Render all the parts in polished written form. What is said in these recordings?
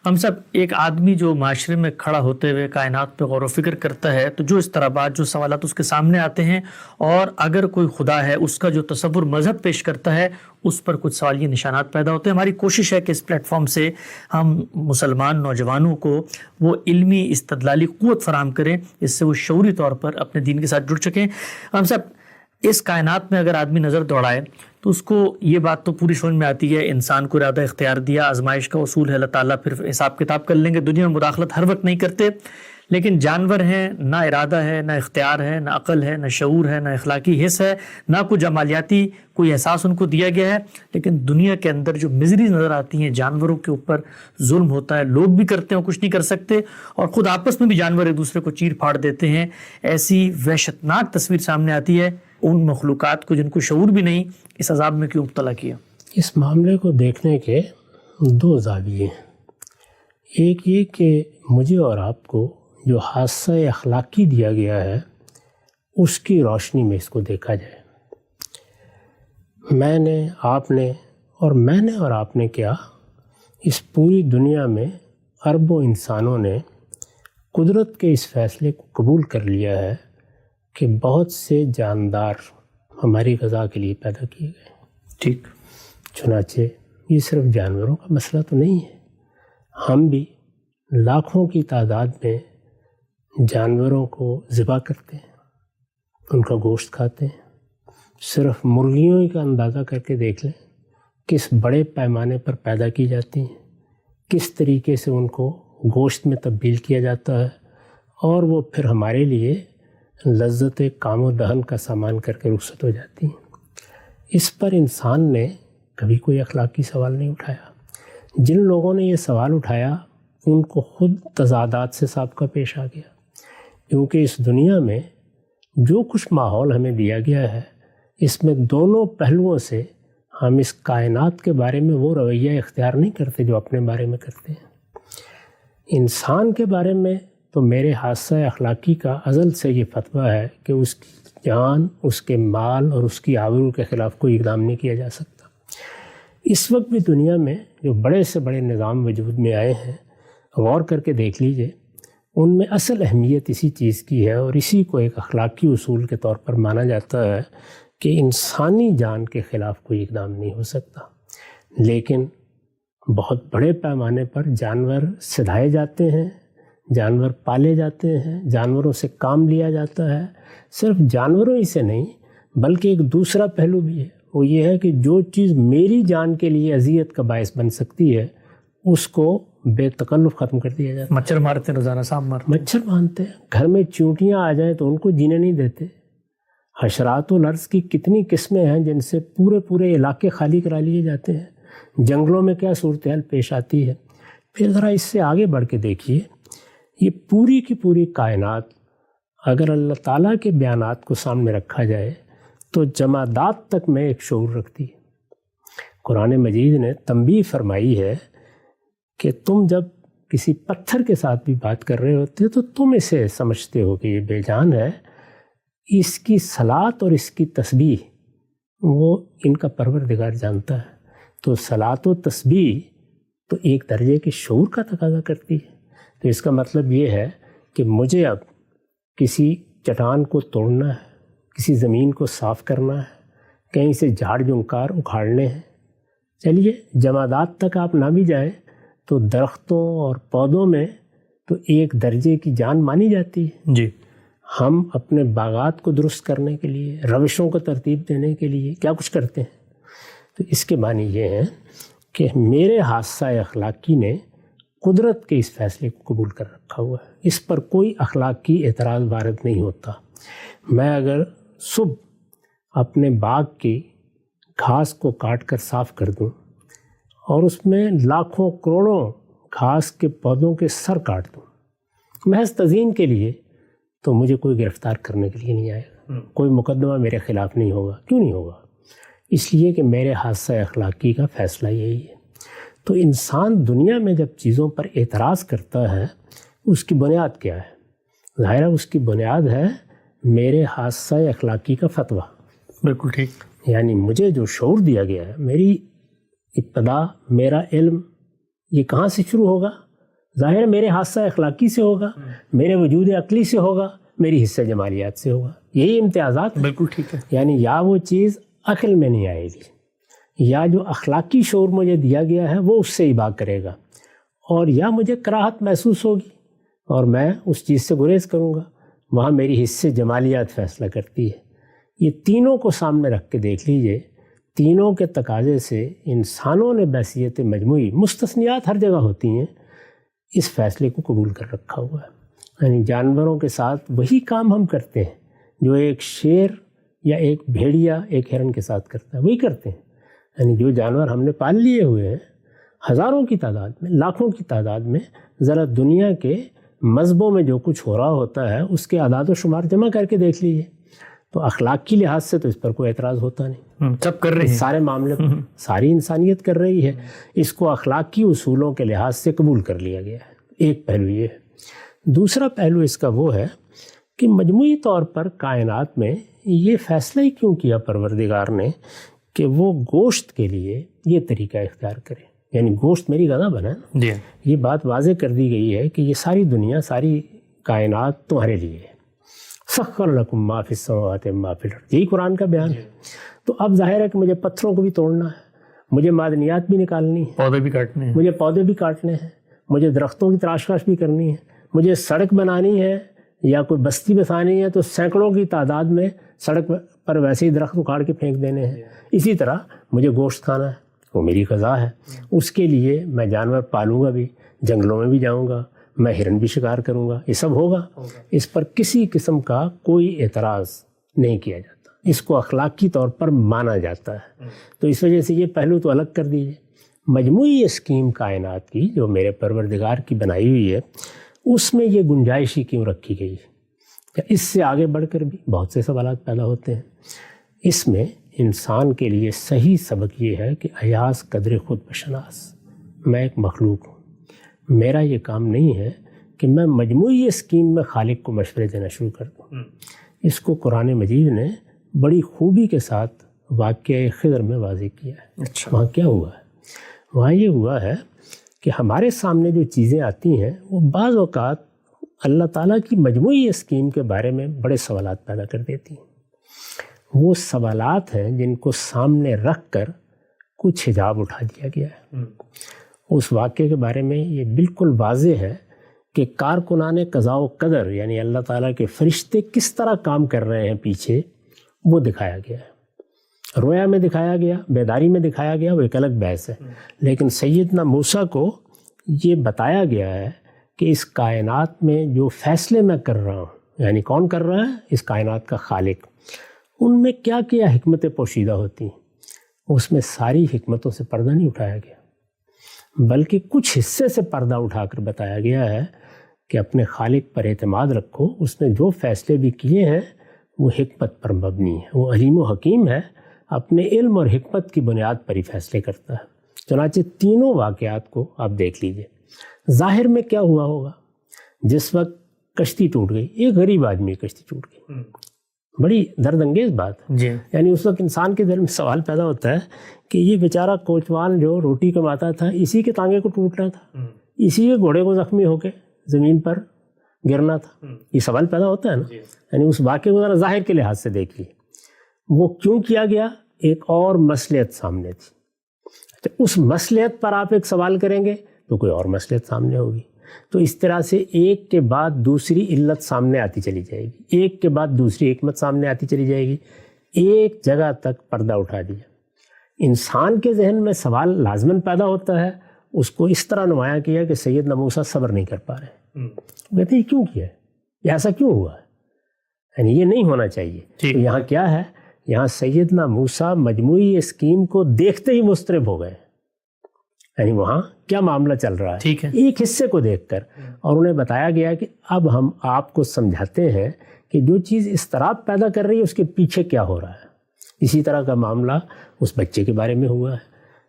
ہم سب ایک آدمی جو معاشرے میں کھڑا ہوتے ہوئے کائنات پہ غور و فکر کرتا ہے تو جو اضطرابات جو سوالات اس کے سامنے آتے ہیں، اور اگر کوئی خدا ہے اس کا جو تصور مذہب پیش کرتا ہے اس پر کچھ سوالیہ نشانات پیدا ہوتے ہیں۔ ہماری کوشش ہے کہ اس پلیٹ فارم سے ہم مسلمان نوجوانوں کو وہ علمی استدلالی قوت فراہم کریں اس سے وہ شعوری طور پر اپنے دین کے ساتھ جڑ سکیں۔ ہم سب اس کائنات میں اگر آدمی نظر دوڑائے تو اس کو یہ بات تو پوری سمجھ میں آتی ہے، انسان کو ارادہ اختیار دیا، آزمائش کا اصول ہے، اللہ تعالیٰ پھر حساب کتاب کر لیں گے۔ دنیا میں مداخلت ہر وقت نہیں کرتے، لیکن جانور ہیں، نہ ارادہ ہے، نہ اختیار ہے، نہ عقل ہے، نہ شعور ہے، نہ اخلاقی حس ہے، نہ کوئی جمالیاتی کوئی احساس ان کو دیا گیا ہے۔ لیکن دنیا کے اندر جو مزریز نظر آتی ہیں، جانوروں کے اوپر ظلم ہوتا ہے، لوگ بھی کرتے ہیں اور کچھ نہیں کر سکتے، اور خود آپس میں بھی جانور ایک دوسرے کو چیر پھاڑ دیتے ہیں۔ ایسی وحشتناک تصویر سامنے آتی ہے ان مخلوقات کو جن کو شعور بھی نہیں، اس عذاب میں کیوں مبتلا کیا؟ اس معاملے کو دیکھنے کے دو زاویے ہیں۔ ایک یہ کہ مجھے اور آپ کو جو حادثہ اخلاقی دیا گیا ہے اس کی روشنی میں اس کو دیکھا جائے۔ میں نے اور آپ نے کیا، اس پوری دنیا میں اربوں انسانوں نے قدرت کے اس فیصلے کو قبول کر لیا ہے کہ بہت سے جاندار ہماری غذا کے لیے پیدا کیے گئے۔ ٹھیک، چنانچہ یہ صرف جانوروں کا مسئلہ تو نہیں ہے، ہم بھی لاکھوں کی تعداد میں جانوروں کو ذبح کرتے ہیں، ان کا گوشت کھاتے ہیں۔ صرف مرغیوں کا اندازہ کر کے دیکھ لیں کس بڑے پیمانے پر پیدا کی جاتی ہیں، کس طریقے سے ان کو گوشت میں تبدیل کیا جاتا ہے، اور وہ پھر ہمارے لیے لذت کام و دہن کا سامان کر کے رخصت ہو جاتی ہیں۔ اس پر انسان نے کبھی کوئی اخلاقی سوال نہیں اٹھایا۔ جن لوگوں نے یہ سوال اٹھایا ان کو خود تضادات سے سابقہ پیش آ گیا، کیونکہ اس دنیا میں جو کچھ ماحول ہمیں دیا گیا ہے اس میں دونوں پہلوؤں سے ہم اس کائنات کے بارے میں وہ رویہ اختیار نہیں کرتے جو اپنے بارے میں کرتے ہیں۔ انسان کے بارے میں تو میرے حادثہ اخلاقی کا ازل سے یہ فتویٰ ہے کہ اس کی جان، اس کے مال اور اس کی آبرو کے خلاف کوئی اقدام نہیں کیا جا سکتا۔ اس وقت بھی دنیا میں جو بڑے سے بڑے نظام وجود میں آئے ہیں، غور کر کے دیکھ لیجئے، ان میں اصل اہمیت اسی چیز کی ہے، اور اسی کو ایک اخلاقی اصول کے طور پر مانا جاتا ہے کہ انسانی جان کے خلاف کوئی اقدام نہیں ہو سکتا۔ لیکن بہت بڑے پیمانے پر جانور سدھائے جاتے ہیں، جانور پالے جاتے ہیں، جانوروں سے کام لیا جاتا ہے۔ صرف جانوروں ہی سے نہیں بلکہ ایک دوسرا پہلو بھی ہے، وہ یہ ہے کہ جو چیز میری جان کے لیے اذیت کا باعث بن سکتی ہے اس کو بے تکلف ختم کر دیا جاتا ہے۔ مچھر مارتے ہیں، روزانہ سانپ مارتے ہیں، مچھر مارتے ہیں، گھر میں چیونٹیاں آ جائیں تو ان کو جینے نہیں دیتے۔ حشرات الارض کی کتنی قسمیں ہیں جن سے پورے علاقے خالی کرا لیے جاتے ہیں۔ جنگلوں میں کیا صورتحال پیش آتی ہے۔ پھر ذرا اس سے آگے بڑھ کے دیکھیے، یہ پوری کی پوری کائنات اگر اللہ تعالیٰ کے بیانات کو سامنے رکھا جائے تو جمادات تک میں ایک شعور رکھتی ہے۔ قرآن مجید نے تنبیہ فرمائی ہے کہ تم جب کسی پتھر کے ساتھ بھی بات کر رہے ہوتے تو تم اسے سمجھتے ہو کہ یہ بے جان ہے، اس کی صلاۃ اور اس کی تسبیح وہ ان کا پروردگار جانتا ہے۔ تو صلاۃ و تسبیح تو ایک درجے کے شعور کا تقاضا کرتی ہے۔ تو اس کا مطلب یہ ہے کہ مجھے اب کسی چٹان کو توڑنا ہے، کسی زمین کو صاف کرنا ہے، کہیں سے جھاڑ جھنکار اکھاڑنے ہیں۔ چلیے جمادات تک آپ نہ بھی جائیں تو درختوں اور پودوں میں تو ایک درجے کی جان مانی جاتی ہے۔ جی، ہم اپنے باغات کو درست کرنے کے لیے، روشوں کو ترتیب دینے کے لیے کیا کچھ کرتے ہیں۔ تو اس کے معنی یہ ہے کہ میرے حادثہ اخلاقی نے قدرت کے اس فیصلے کو قبول کر رکھا ہوا ہے، اس پر کوئی اخلاقی اعتراض وارد نہیں ہوتا۔ میں اگر صبح اپنے باغ کی گھاس کو کاٹ کر صاف کر دوں اور اس میں لاکھوں کروڑوں گھاس کے پودوں کے سر کاٹ دوں محض تزئین کے لیے، تو مجھے کوئی گرفتار کرنے کے لیے نہیں آئے گا، کوئی مقدمہ میرے خلاف نہیں ہوگا۔ کیوں نہیں ہوگا؟ اس لیے کہ میرے حادثہ اخلاقی کا فیصلہ یہی ہے۔ تو انسان دنیا میں جب چیزوں پر اعتراض کرتا ہے اس کی بنیاد کیا ہے؟ ظاہر ہے اس کی بنیاد ہے میرے حادثہ اخلاقی کا فتویٰ۔ بالکل ٹھیک۔ یعنی مجھے جو شعور دیا گیا ہے، میری ابتدا، میرا علم، یہ کہاں سے شروع ہوگا؟ ظاہر ہے میرے حادثہ اخلاقی سے ہوگا، میرے وجود عقلی سے ہوگا، میری حصہ جمالیات سے ہوگا. یہی امتیازات ہیں. بالکل ٹھیک ہے. یعنی یا وہ چیز عقل میں نہیں آئے گی، یا جو اخلاقی شعور مجھے دیا گیا ہے وہ اس سے اباع کرے گا، اور یا مجھے کراہت محسوس ہوگی اور میں اس چیز سے گریز کروں گا. وہاں میری حصے جمالیات فیصلہ کرتی ہے. یہ تینوں کو سامنے رکھ کے دیکھ لیجئے، تینوں کے تقاضے سے انسانوں نے بحیثیت مجموعی، مستثنیات ہر جگہ ہوتی ہیں، اس فیصلے کو قبول کر رکھا ہوا ہے. یعنی جانوروں کے ساتھ وہی کام ہم کرتے ہیں جو ایک شیر یا ایک بھیڑیا ایک ہرن کے ساتھ کرتا ہے، وہی کرتے ہیں. یعنی جو جانور ہم نے پال لیے ہوئے ہیں ہزاروں کی تعداد میں، لاکھوں کی تعداد میں، ذرا دنیا کے مذہبوں میں جو کچھ ہو رہا ہوتا ہے اس کے اعداد و شمار جمع کر کے دیکھ لیجیے، تو اخلاق کی لحاظ سے تو اس پر کوئی اعتراض ہوتا نہیں. سب کر رہے ہیں، سارے معاملے ساری انسانیت کر رہی ہے. اس کو اخلاقی اصولوں کے لحاظ سے قبول کر لیا گیا ہے. ایک پہلو یہ ہے. دوسرا پہلو اس کا وہ ہے کہ مجموعی طور پر کائنات میں یہ فیصلہ ہی کیوں کیا پروردگار نے کہ وہ گوشت کے لیے یہ طریقہ اختیار کرے. یعنی گوشت میری غذا بنا ہے. جی یہ بات واضح کر دی گئی ہے کہ یہ ساری دنیا، ساری کائنات تمہارے لیے ہے. سخر لکم ما فی السماوات ما فی الارض، یہی قرآن کا بیان ہے. تو اب ظاہر ہے کہ مجھے پتھروں کو بھی توڑنا ہے، مجھے معدنیات بھی نکالنی ہے، پودے بھی کاٹنے ہیں، مجھے پودے بھی کاٹنے ہیں، مجھے درختوں کی تراش بھی کرنی ہے، مجھے سڑک بنانی ہے یا کوئی بستی بسانی ہے تو سینکڑوں کی تعداد میں سڑک پر ویسے ہی درخت اکاڑ کے پھینک دینے ہیں. اسی طرح مجھے گوشت کھانا ہے، وہ میری غذا ہے. اس کے لیے میں جانور پالوں گا بھی، جنگلوں میں بھی جاؤں گا، میں ہرن بھی شکار کروں گا، یہ سب ہوگا. اس پر کسی قسم کا کوئی اعتراض نہیں کیا جاتا، اس کو اخلاقی طور پر مانا جاتا ہے. تو اس وجہ سے یہ پہلو تو الگ کر دیجیے. مجموعی اسکیم کائنات کی جو میرے پروردگار کی بنائی ہوئی ہے، اس میں یہ گنجائش ہی کیوں رکھی گئی ہے؟ اس سے آگے بڑھ کر بھی بہت سے سوالات پیدا ہوتے ہیں. اس میں انسان کے لیے صحیح سبق یہ ہے کہ ایاز قدر خود بشناس، میں ایک مخلوق ہوں. میرا یہ کام نہیں ہے کہ میں مجموعی اسکیم میں خالق کو مشورے دینا شروع کر دوں. اس کو قرآن مجید نے بڑی خوبی کے ساتھ واقعہ خضر میں واضح کیا ہے. اچھا، وہاں کیا ہوا ہے؟ وہاں یہ ہوا ہے کہ ہمارے سامنے جو چیزیں آتی ہیں وہ بعض اوقات اللہ تعالیٰ کی مجموعی اسکیم کے بارے میں بڑے سوالات پیدا کر دیتی ہیں. وہ سوالات ہیں جن کو سامنے رکھ کر کچھ حجاب اٹھا دیا گیا ہے. اس واقعے کے بارے میں یہ بالکل واضح ہے کہ کارکنان قضاء و قدر یعنی اللہ تعالیٰ کے فرشتے کس طرح کام کر رہے ہیں پیچھے، وہ دکھایا گیا ہے. رویا میں دکھایا گیا، بیداری میں دکھایا گیا، وہ ایک الگ بحث ہے. لیکن سیدنا موسیٰ کو یہ بتایا گیا ہے کہ اس کائنات میں جو فیصلے میں کر رہا ہوں، یعنی کون کر رہا ہے؟ اس کائنات کا خالق. ان میں کیا کیا حکمتیں پوشیدہ ہوتی ہیں. اس میں ساری حکمتوں سے پردہ نہیں اٹھایا گیا، بلکہ کچھ حصے سے پردہ اٹھا کر بتایا گیا ہے کہ اپنے خالق پر اعتماد رکھو. اس نے جو فیصلے بھی کیے ہیں وہ حکمت پر مبنی ہے، وہ علیم و حکیم ہے، اپنے علم اور حکمت کی بنیاد پر ہی فیصلے کرتا ہے. چنانچہ تینوں واقعات کو آپ دیکھ لیجئے. ظاہر میں کیا ہوا ہوگا؟ جس وقت کشتی ٹوٹ گئی، ایک غریب آدمی کشتی ٹوٹ گئی، بڑی درد انگیز بات ہے. جی یعنی اس وقت انسان کے دل میں سوال پیدا ہوتا ہے کہ یہ بیچارہ کوچوان جو روٹی کماتا تھا، اسی کے تانگے کو ٹوٹنا تھا، اسی کے گھوڑے کو زخمی ہو کے زمین پر گرنا تھا. یہ سوال پیدا ہوتا ہے نا. یعنی اس واقعے کو ذرا ظاہر کے لحاظ سے دیکھیے، وہ کیوں کیا گیا؟ ایک اور مصلحت سامنے تھی. تو اس مصلحت پر آپ ایک سوال کریں گے تو کوئی اور مصلحت سامنے ہوگی. تو اس طرح سے ایک کے بعد دوسری علت سامنے آتی چلی جائے گی، ایک کے بعد دوسری حکمت سامنے آتی چلی جائے گی. ایک جگہ تک پردہ اٹھا دیا. انسان کے ذہن میں سوال لازماً پیدا ہوتا ہے، اس کو اس طرح نمایاں کیا کہ سیدنا موسیٰ صبر نہیں کر پا رہے. کہتے ہیں یہ کیوں کیا ہے، یہ ایسا کیوں ہوا ہے، یعنی یہ نہیں ہونا چاہیے. تو یہاں کیا ہے؟ یہاں سیدنا موسیٰ مجموعی اسکیم کو دیکھتے ہی مضطرب ہو گئے. یعنی وہاں کیا معاملہ چل رہا ہے ایک حصے کو دیکھ کر، اور انہیں بتایا گیا کہ اب ہم آپ کو سمجھاتے ہیں کہ جو چیز اضطراب پیدا کر رہی ہے اس کے پیچھے کیا ہو رہا ہے. اسی طرح کا معاملہ اس بچے کے بارے میں ہوا ہے.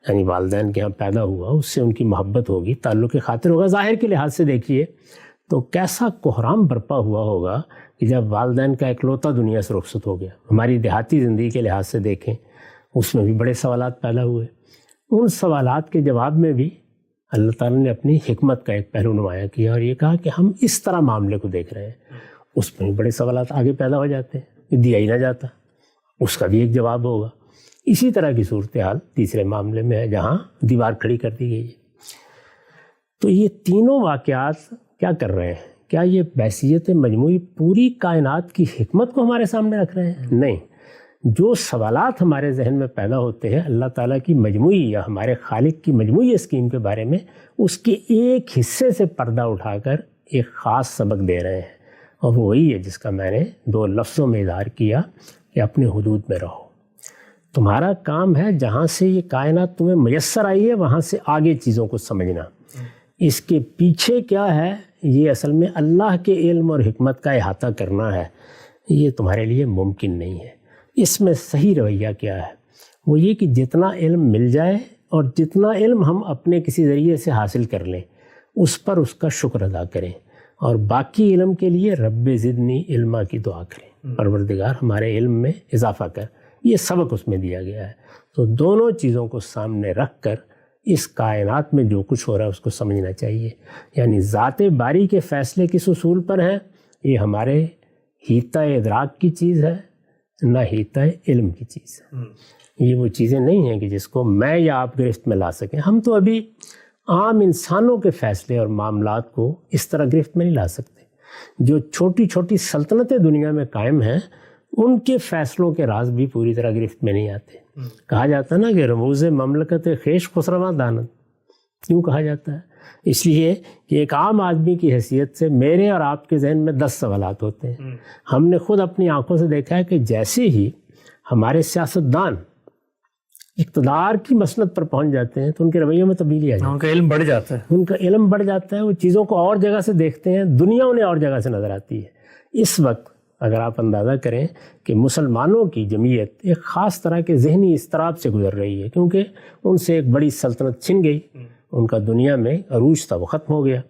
یعنی والدین کے ہاں پیدا ہوا، اس سے ان کی محبت ہوگی، تعلق خاطر ہوگا. ظاہر کے لحاظ سے دیکھیے تو کیسا کوہرام برپا ہوا ہوگا کہ جب والدین کا اکلوتا دنیا سے رخصت ہو گیا. ہماری دیہاتی زندگی کے لحاظ سے دیکھیں، اس میں بھی بڑے سوالات پیدا ہوئے. ان سوالات کے جواب میں بھی اللہ تعالیٰ نے اپنی حکمت کا ایک پہلو نمایاں کیا اور یہ کہا کہ ہم اس طرح معاملے کو دیکھ رہے ہیں. اس میں بڑے سوالات آگے پیدا ہو جاتے ہیں کہ دیا ہی نہ جاتا، اس کا بھی ایک جواب ہوگا. اسی طرح کی صورتحال تیسرے معاملے میں ہے جہاں دیوار کھڑی کر دی گئی ہے. تو یہ تینوں واقعات کیا کر رہے ہیں؟ کیا یہ بحیثیت مجموعی پوری کائنات کی حکمت کو ہمارے سامنے رکھ رہے ہیں؟ نہیں. جو سوالات ہمارے ذہن میں پیدا ہوتے ہیں اللہ تعالیٰ کی مجموعی یا ہمارے خالق کی مجموعی اسکیم کے بارے میں، اس کے ایک حصے سے پردہ اٹھا کر ایک خاص سبق دے رہے ہیں، اور وہ وہی ہے جس کا میں نے 2 لفظوں میں اظہار کیا کہ اپنے حدود میں رہو. تمہارا کام ہے جہاں سے یہ کائنات تمہیں میسر آئی ہے وہاں سے آگے چیزوں کو سمجھنا. اس کے پیچھے کیا ہے یہ اصل میں اللہ کے علم اور حکمت کا احاطہ کرنا ہے، یہ تمہارے لیے ممکن نہیں ہے. اس میں صحیح رویہ کیا ہے؟ وہ یہ کہ جتنا علم مل جائے اور جتنا علم ہم اپنے کسی ذریعے سے حاصل کر لیں اس پر اس کا شکر ادا کریں، اور باقی علم کے لیے رب زدنی علما کی دعا کریں، پروردگار ہمارے علم میں اضافہ کر. یہ سبق اس میں دیا گیا ہے. تو دونوں چیزوں کو سامنے رکھ کر اس کائنات میں جو کچھ ہو رہا ہے اس کو سمجھنا چاہیے. یعنی ذات باری کے فیصلے کس اصول پر ہیں؟ یہ ہمارے حیطہ ادراک کی چیز ہے، نہ حیطہ علم کی چیز ہے. یہ وہ چیزیں نہیں ہیں کہ جس کو میں یا آپ گرفت میں لا سکیں. ہم تو ابھی عام انسانوں کے فیصلے اور معاملات کو اس طرح گرفت میں نہیں لا سکتے. جو چھوٹی چھوٹی سلطنتیں دنیا میں قائم ہیں ان کے فیصلوں کے راز بھی پوری طرح گرفت میں نہیں آتے. کہا جاتا ہے نا کہ رموز مملکت خیش خسرواں دانت. کیوں کہا جاتا ہے؟ اس لیے کہ ایک عام آدمی کی حیثیت سے میرے اور آپ کے ذہن میں 10 سوالات ہوتے ہیں. ہم نے خود اپنی آنکھوں سے دیکھا ہے کہ جیسے ہی ہمارے سیاستدان اقتدار کی مسند پر پہنچ جاتے ہیں تو ان کے رویوں میں تبدیلی آ جاتی ہے. ان کا علم بڑھ جاتا ہے. ان کا علم بڑھ جاتا ہے، وہ چیزوں کو اور جگہ سے دیکھتے ہیں، دنیا انہیں اور جگہ سے نظر آتی ہے. اس وقت اگر آپ اندازہ کریں کہ مسلمانوں کی جمعیت ایک خاص طرح کے ذہنی اضطراب سے گزر رہی ہے، کیونکہ ان سے ایک بڑی سلطنت چھن گئی، ان کا دنیا میں عروج تھا وہ ختم ہو گیا.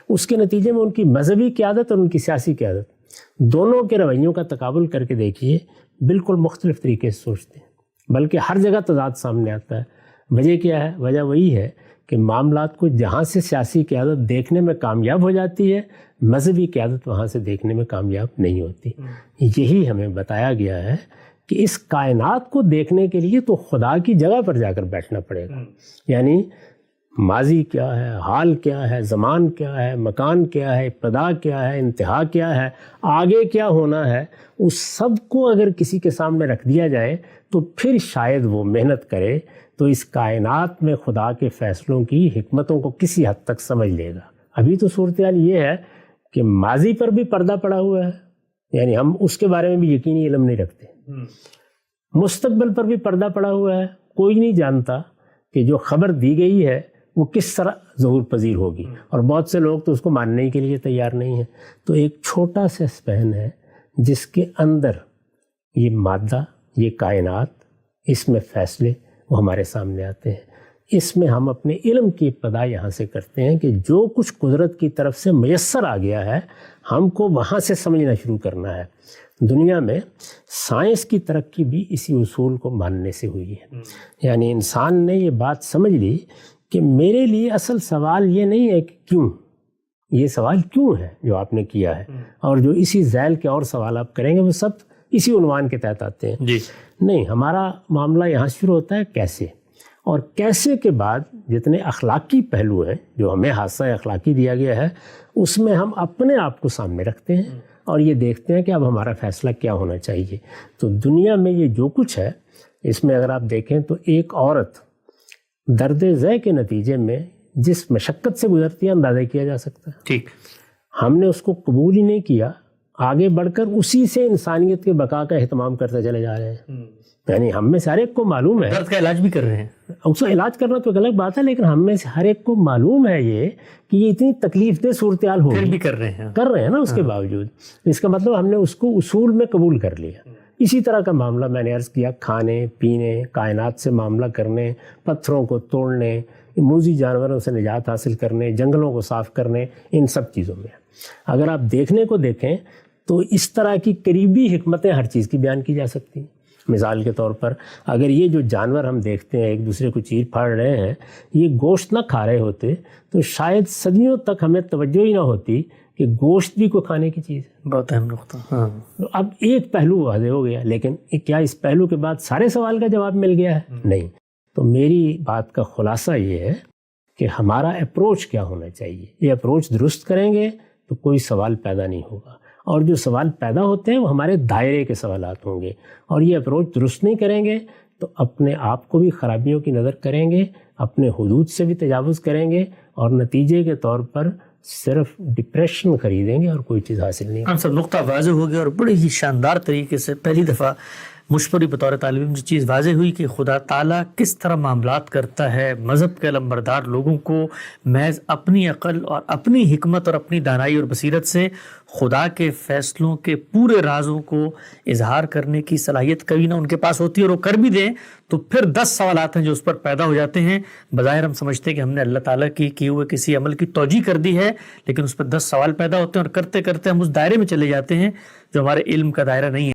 اس کے نتیجے میں ان کی مذہبی قیادت اور ان کی سیاسی قیادت دونوں کے رویوں کا تقابل کر کے دیکھیے، بالکل مختلف طریقے سے سوچتے ہیں، بلکہ ہر جگہ تضاد سامنے آتا ہے. وجہ کیا ہے؟ وجہ وہی ہے کہ معاملات کو جہاں سے سیاسی قیادت دیکھنے میں کامیاب ہو جاتی ہے مذہبی قیادت وہاں سے دیکھنے میں کامیاب نہیں ہوتی. یہی ہمیں بتایا گیا ہے کہ اس کائنات کو دیکھنے کے لیے تو خدا کی جگہ پر جا کر بیٹھنا پڑے گا. یعنی ماضی کیا ہے، حال کیا ہے، زمان کیا ہے، مکان کیا ہے، ابتدا کیا ہے، انتہا کیا ہے، آگے کیا ہونا ہے، اس سب کو اگر کسی کے سامنے رکھ دیا جائے تو پھر شاید وہ محنت کرے تو اس کائنات میں خدا کے فیصلوں کی حکمتوں کو کسی حد تک سمجھ لے گا. ابھی تو صورتحال یہ ہے کہ ماضی پر بھی پردہ پڑا ہوا ہے، یعنی ہم اس کے بارے میں بھی یقینی علم نہیں رکھتے. مستقبل پر بھی پردہ پڑا ہوا ہے، کوئی نہیں جانتا کہ جو خبر دی گئی ہے وہ کس طرح ظہور پذیر ہوگی، اور بہت سے لوگ تو اس کو ماننے کے لیے تیار نہیں ہیں. تو ایک چھوٹا سا اسپین ہے جس کے اندر یہ مادہ، یہ کائنات، اس میں فیصلے وہ ہمارے سامنے آتے ہیں. اس میں ہم اپنے علم کی ابتدا یہاں سے کرتے ہیں کہ جو کچھ قدرت کی طرف سے میسر آ گیا ہے ہم کو وہاں سے سمجھنا شروع کرنا ہے. دنیا میں سائنس کی ترقی بھی اسی اصول کو ماننے سے ہوئی ہے. یعنی انسان نے یہ بات سمجھ لی کہ میرے لیے اصل سوال یہ نہیں ہے کہ کیوں، یہ سوال کیوں ہے جو آپ نے کیا ہے، اور جو اسی ذیل کے اور سوال آپ کریں گے وہ سب اسی عنوان کے تحت آتے ہیں. جی نہیں، ہمارا معاملہ یہاں شروع ہوتا ہے کیسے، اور کیسے کے بعد جتنے اخلاقی پہلو ہیں جو ہمیں حادثہ اخلاقی دیا گیا ہے اس میں ہم اپنے آپ کو سامنے رکھتے ہیں اور یہ دیکھتے ہیں کہ اب ہمارا فیصلہ کیا ہونا چاہیے. تو دنیا میں یہ جو کچھ ہے اس میں اگر آپ دیکھیں تو ایک عورت درد ذے کے نتیجے میں جس مشقت سے گزرتی ہے اندازہ کیا جا سکتا ہے. ٹھیک، ہم نے اس کو قبول ہی نہیں کیا، آگے بڑھ کر اسی سے انسانیت کے بقا کا اہتمام کرتے چلے جا رہے ہیں. یعنی ہم میں سے ہر ایک کو معلوم ہے، درد کا علاج بھی کر رہے ہیں. اس کا علاج کرنا تو ایک الگ بات ہے، لیکن ہم میں سے ہر ایک کو معلوم ہے یہ کہ یہ اتنی تکلیف دہ صورتحال پھر ہوگی، بھی کر رہے ہیں نا اس کے باوجود. اس کا مطلب ہم نے اس کو اصول میں قبول کر لیا. اسی طرح کا معاملہ میں نے عرض کیا کھانے پینے، کائنات سے معاملہ کرنے، پتھروں کو توڑنے، موذی جانوروں سے نجات حاصل کرنے، جنگلوں کو صاف کرنے، ان سب چیزوں میں اگر آپ دیکھنے کو دیکھیں تو اس طرح کی قریبی حکمتیں ہر چیز کی بیان کی جا سکتی ہیں. مثال کے طور پر اگر یہ جو جانور ہم دیکھتے ہیں ایک دوسرے کو چیر پھاڑ رہے ہیں، یہ گوشت نہ کھا رہے ہوتے تو شاید صدیوں تک ہمیں توجہ ہی نہ ہوتی کہ گوشت بھی کوئی کھانے کی چیز ہے۔ بہت اہم نقطہ۔ ہاں، تو اب ایک پہلو واضح ہو گیا، لیکن کیا اس پہلو کے بعد سارے سوال کا جواب مل گیا ہے؟ نہیں۔ تو میری بات کا خلاصہ یہ ہے کہ ہمارا اپروچ کیا ہونا چاہیے۔ یہ اپروچ درست کریں گے تو کوئی سوال پیدا نہیں ہوگا، اور جو سوال پیدا ہوتے ہیں وہ ہمارے دائرے کے سوالات ہوں گے، اور یہ اپروچ درست نہیں کریں گے تو اپنے آپ کو بھی خرابیوں کی نظر کریں گے، اپنے حدود سے بھی تجاوز کریں گے، اور نتیجے کے طور پر صرف ڈپریشن خریدیں گے اور کوئی چیز حاصل نہیں۔ ہم سب نقطہ واضح ہو گیا، اور بڑی ہی شاندار طریقے سے پہلی دفعہ مجھ پر بھی بطور طالب علم جو چیز واضح ہوئی کہ خدا تعالیٰ کس طرح معاملات کرتا ہے مذہب کے علمبردار لوگوں کو محض اپنی عقل اور اپنی حکمت اور اپنی دانائی اور بصیرت سے خدا کے فیصلوں کے پورے رازوں کو اظہار کرنے کی صلاحیت کبھی نہ ان کے پاس ہوتی ہے، اور وہ کر بھی دیں تو پھر 10 سوالات ہیں جو اس پر پیدا ہو جاتے ہیں۔ بظاہر ہم سمجھتے ہیں کہ ہم نے اللہ تعالیٰ کی کیے ہوئے کسی عمل کی توجیہ کر دی ہے، لیکن اس پر 10 سوال پیدا ہوتے ہیں، اور کرتے کرتے ہم اس دائرے میں چلے جاتے ہیں جو ہمارے علم کا دائرہ نہیں ہے۔